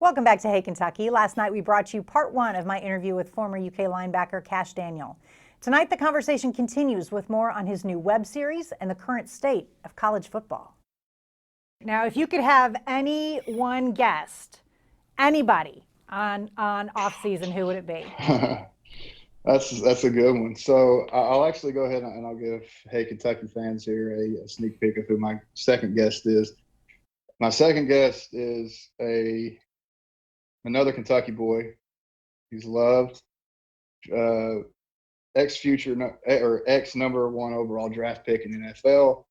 Welcome back to Hey Kentucky. Last night we brought you part one of my interview with former UK linebacker Kash Daniel. Tonight the conversation continues with more on his new web series and the current state of college football. Now, if you could have any one guest, anybody on off season, who would it be? That's a good one. So I'll actually go ahead and I'll give Hey Kentucky fans here a sneak peek of who my second guest is. My second guest is another Kentucky boy. He's loved, ex number one overall draft pick in the NFL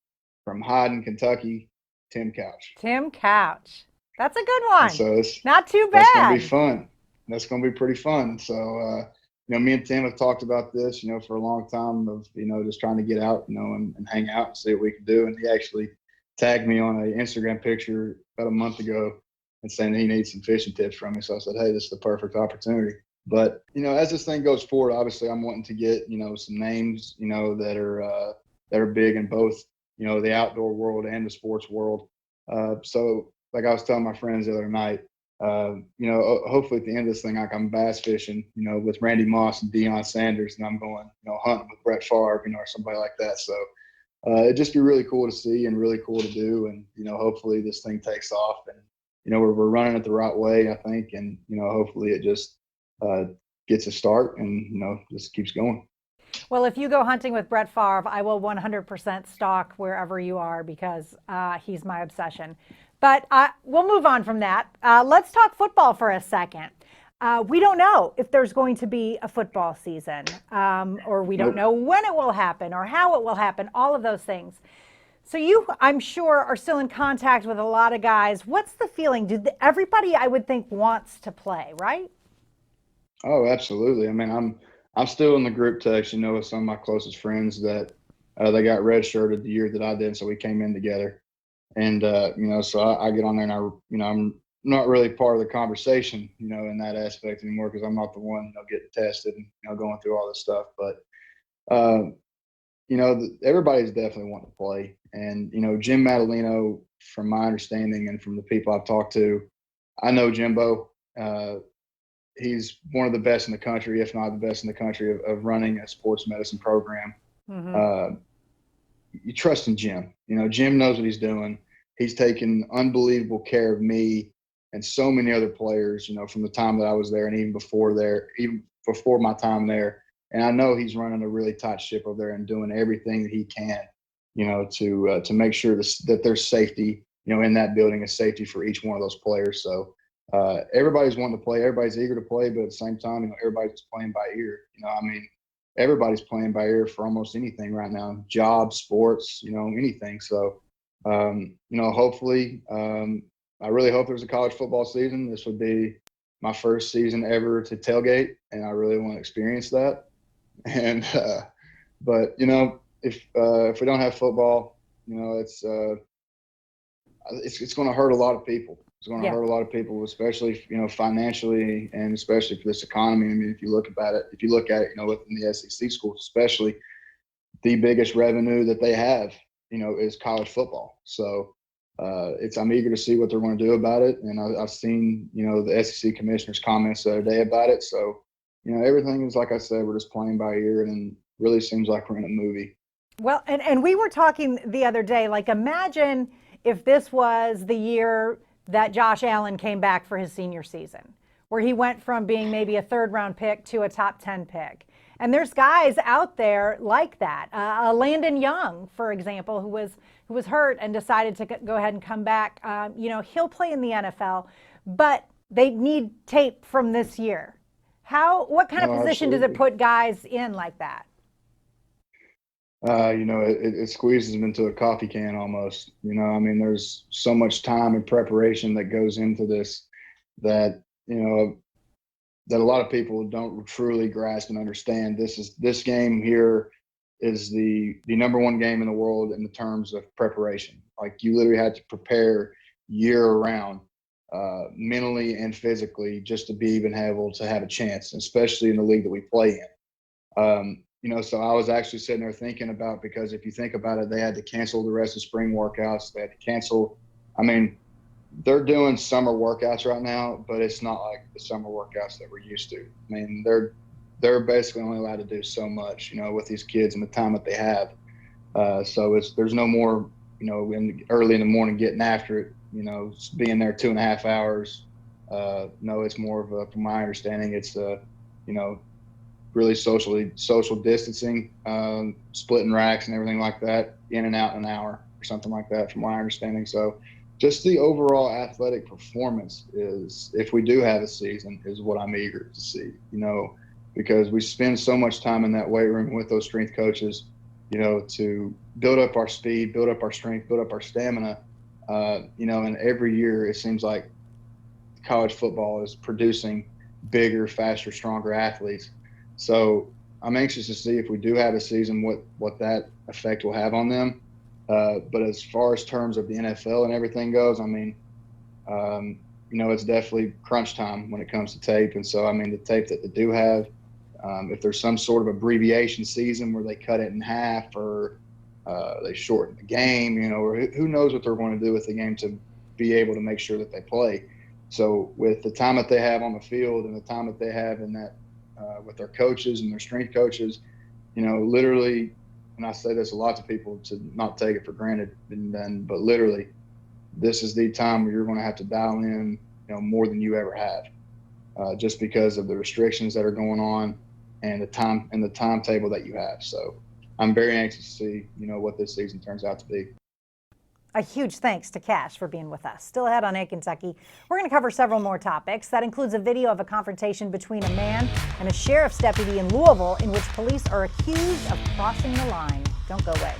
from Hyden, Kentucky, Tim Couch. Tim Couch. That's a good one. And so not too bad. That's gonna be fun. That's gonna be pretty fun. So me and Tim have talked about this, for a long time of, just trying to get out, and hang out and see what we can do. And he actually tagged me on an Instagram picture about a month ago and saying he needs some fishing tips from me. So I said, hey, this is the perfect opportunity. But, as this thing goes forward, obviously I'm wanting to get, some names, that are big in both, the outdoor world and the sports world. So like I was telling my friends the other night, hopefully at the end of this thing, like I'm bass fishing, with Randy Moss and Deion Sanders, and I'm going, hunting with Brett Favre, or somebody like that. So it'd just be really cool to see and really cool to do. And, hopefully this thing takes off and, we're running it the right way, I think. And, hopefully it just gets a start and, just keeps going. Well, if you go hunting with Brett Favre, I will 100% stalk wherever you are because he's my obsession. But we'll move on from that. Let's talk football for a second. We don't know if there's going to be a football season, or we don't know when it will happen or how it will happen, all of those things. So you, I'm sure, are still in contact with a lot of guys. What's the feeling? Everybody, I would think, wants to play, right? Oh, absolutely. I mean, I'm still in the group text, with some of my closest friends that they got redshirted the year that I did, so we came in together. And so I get on there and I'm not really part of the conversation, in that aspect anymore because I'm not the one, getting tested and going through all this stuff. But everybody's definitely wanting to play. And Jim Madalino, from my understanding and from the people I've talked to, I know Jimbo. He's one of the best in the country, if not the best in the country, of running a sports medicine program. Mm-hmm. You trust in Jim. Jim knows what he's doing. He's taken unbelievable care of me and so many other players, from the time that I was there and even before my time there. And I know he's running a really tight ship over there and doing everything that he can, to make sure that there's safety, in that building, is safety for each one of those players. So everybody's wanting to play. Everybody's eager to play, but at the same time, everybody's just playing by ear. Everybody's playing by ear for almost anything right now, jobs, sports, anything. So, hopefully, I really hope there's a college football season. This would be my first season ever to tailgate, and I really want to experience that. And, but, if we don't have football, it's going to hurt a lot of people. It's going to hurt a lot of people, especially, financially and especially for this economy. I mean, if you look at it, within the SEC schools, especially, the biggest revenue that they have, is college football. So I'm eager to see what they're going to do about it. And I've seen, the SEC commissioner's comments the other day about it. So, everything is, like I said, we're just playing by ear, and it really seems like we're in a movie. Well, and we were talking the other day, like, imagine if this was the year that Josh Allen came back for his senior season, where he went from being maybe a third-round pick to a top 10 pick. And there's guys out there like that. Landon Young, for example, who was hurt and decided to go ahead and come back. He'll play in the NFL, but they need tape from this year. What kind of position does it put guys in like that? It squeezes them into a coffee can almost. There's so much time and preparation that goes into this that, that a lot of people don't truly grasp and understand. This game here is the number one game in the world in the terms of preparation. Like, you literally had to prepare year round, mentally and physically, just to be even able to have a chance, especially in the league that we play in. So I was actually sitting there thinking about, because if you think about it, they had to cancel the rest of spring workouts. They had to cancel. they're doing summer workouts right now, but it's not like the summer workouts that we're used to. I mean, they're basically only allowed to do so much, with these kids and the time that they have. So there's no more, early in the morning getting after it, being there 2.5 hours. No, it's more of from my understanding, it's really social distancing, splitting racks and everything like that, in and out in an hour or something like that, from my understanding. So just the overall athletic performance is, if we do have a season, is what I'm eager to see, because we spend so much time in that weight room with those strength coaches, to build up our speed, build up our strength, build up our stamina. And every year it seems like college football is producing bigger, faster, stronger athletes. So I'm anxious to see, if we do have a season, what that effect will have on them. But as far as terms of the NFL and everything goes, I mean, it's definitely crunch time when it comes to tape. And so, I mean, the tape that they do have, if there's some sort of abbreviation season where they cut it in half, or they shorten the game, or who knows what they're going to do with the game to be able to make sure that they play. So with the time that they have on the field and the time that they have in that, with their coaches and their strength coaches, literally, and I say this a lot to people to not take it for granted, but literally, this is the time where you're going to have to dial in, more than you ever have, just because of the restrictions that are going on and the timetable that you have. So I'm very anxious to see, what this season turns out to be. A huge thanks to Kash for being with us. Still ahead on A Kentucky, we're going to cover several more topics. That includes a video of a confrontation between a man and a sheriff's deputy in Louisville, in which police are accused of crossing the line. Don't go away.